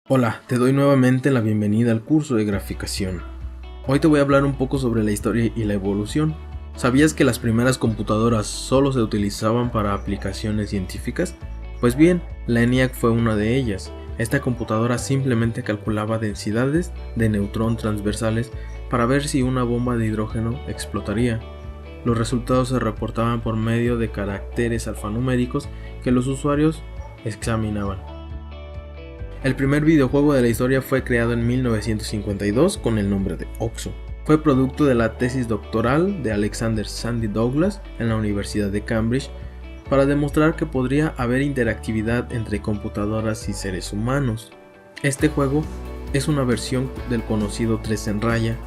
Hola, te doy nuevamente la bienvenida al curso de graficación. Hoy te voy a hablar un poco sobre la historia y la evolución. ¿Sabías que las primeras computadoras solo se utilizaban para aplicaciones científicas? Pues bien, la ENIAC fue una de ellas. Esta computadora simplemente calculaba densidades de neutrón transversales para ver si una bomba de hidrógeno explotaría. Los resultados se reportaban por medio de caracteres alfanuméricos que los usuarios examinaban. El primer videojuego de la historia fue creado en 1952 con el nombre de Oxo. Fue producto de la tesis doctoral de Alexander Sandy Douglas en la Universidad de Cambridge para demostrar que podría haber interactividad entre computadoras y seres humanos. Este juego es una versión del conocido 3 en raya.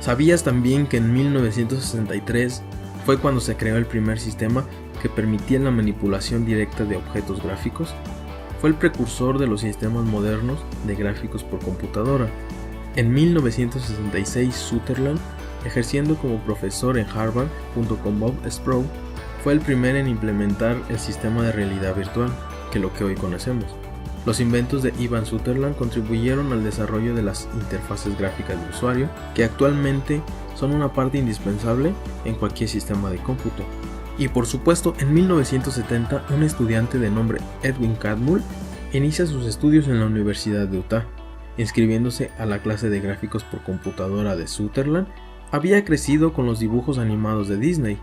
¿Sabías también que en 1963 fue cuando se creó el primer sistema que permitía la manipulación directa de objetos gráficos? Fue el precursor de los sistemas modernos de gráficos por computadora. En 1966, Sutherland, ejerciendo como profesor en Harvard junto con Bob Sproul, fue el primero en implementar el sistema de realidad virtual, que es lo que hoy conocemos. Los inventos de Ivan Sutherland contribuyeron al desarrollo de las interfaces gráficas de usuario, que actualmente son una parte indispensable en cualquier sistema de cómputo. Y por supuesto, en 1970, un estudiante de nombre Edwin Catmull inicia sus estudios en la Universidad de Utah. Inscribiéndose a la clase de gráficos por computadora de Sutherland, había crecido con los dibujos animados de Disney.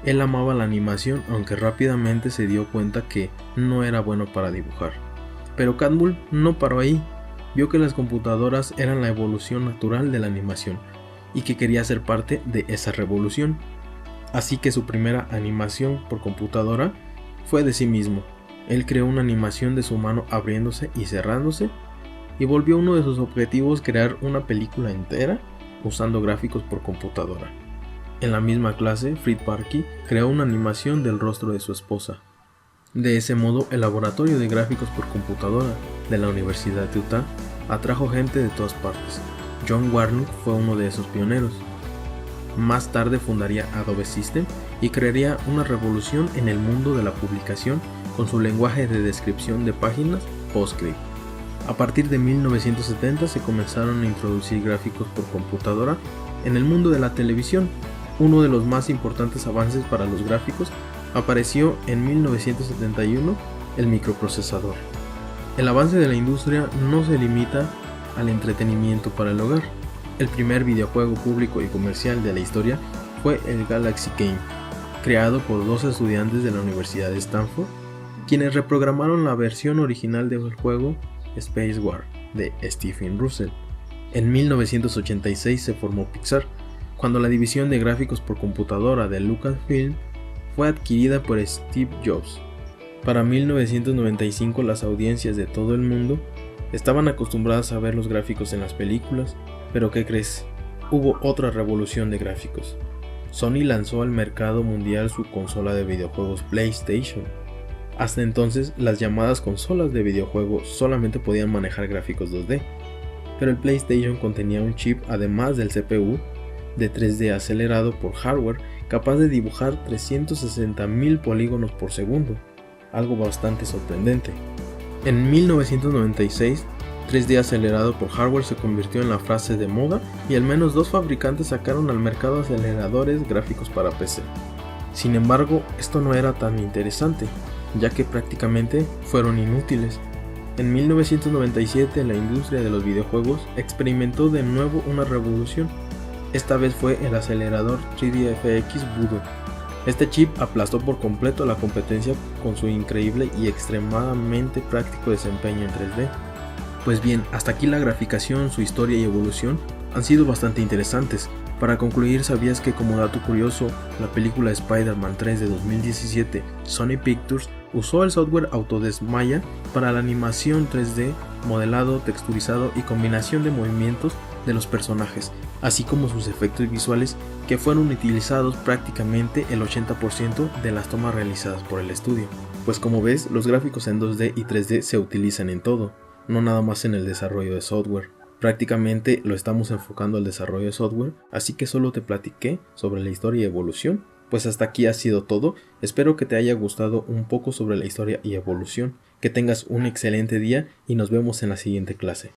Él amaba la animación, aunque rápidamente se dio cuenta que no era bueno para dibujar. Pero Catmull no paró ahí, vio que las computadoras eran la evolución natural de la animación y que quería ser parte de esa revolución. Así que su primera animación por computadora fue de sí mismo. Él creó una animación de su mano abriéndose y cerrándose y volvió uno de sus objetivos crear una película entera usando gráficos por computadora. En la misma clase, Fred Parky creó una animación del rostro de su esposa. De ese modo, el laboratorio de gráficos por computadora de la Universidad de Utah atrajo gente de todas partes. John Warnock fue uno de esos pioneros. Más tarde fundaría Adobe System y crearía una revolución en el mundo de la publicación con su lenguaje de descripción de páginas PostScript. A partir de 1970 se comenzaron a introducir gráficos por computadora en el mundo de la televisión. Uno de los más importantes avances para los gráficos apareció en 1971, el microprocesador. El avance de la industria no se limita al entretenimiento para el hogar. El primer videojuego público y comercial de la historia fue el Galaxy Game, creado por dos estudiantes de la Universidad de Stanford, quienes reprogramaron la versión original del juego Space War de Stephen Russell. En 1986 se formó Pixar, cuando la división de gráficos por computadora de Lucasfilm fue adquirida por Steve Jobs. Para 1995 las audiencias de todo el mundo estaban acostumbradas a ver los gráficos en las películas, pero ¿qué crees? Hubo otra revolución de gráficos. Sony lanzó al mercado mundial su consola de videojuegos PlayStation. Hasta entonces, las llamadas consolas de videojuegos solamente podían manejar gráficos 2D, pero el PlayStation contenía un chip además del CPU de 3D acelerado por hardware capaz de dibujar 360.000 polígonos por segundo, algo bastante sorprendente. En 1996, 3D acelerado por hardware se convirtió en la frase de moda y al menos dos fabricantes sacaron al mercado aceleradores gráficos para PC. Sin embargo, esto no era tan interesante, ya que prácticamente fueron inútiles. En 1997 la industria de los videojuegos experimentó de nuevo una revolución. Esta vez fue el acelerador 3DFX Voodoo. Este chip aplastó por completo la competencia con su increíble y extremadamente práctico desempeño en 3D. Pues bien, hasta aquí la graficación, su historia y evolución han sido bastante interesantes. Para concluir, ¿sabías que como dato curioso, la película Spider-Man 3 de 2017, Sony Pictures, usó el software Autodesk Maya para la animación 3D, modelado, texturizado y combinación de movimientos de los personajes, así como sus efectos visuales que fueron utilizados prácticamente el 80% de las tomas realizadas por el estudio? Pues como ves, los gráficos en 2D y 3D se utilizan en todo, no nada más en el desarrollo de software. Prácticamente lo estamos enfocando al desarrollo de software, así que solo te platiqué sobre la historia y evolución. Pues hasta aquí ha sido todo, espero que te haya gustado un poco sobre la historia y evolución, que tengas un excelente día y nos vemos en la siguiente clase.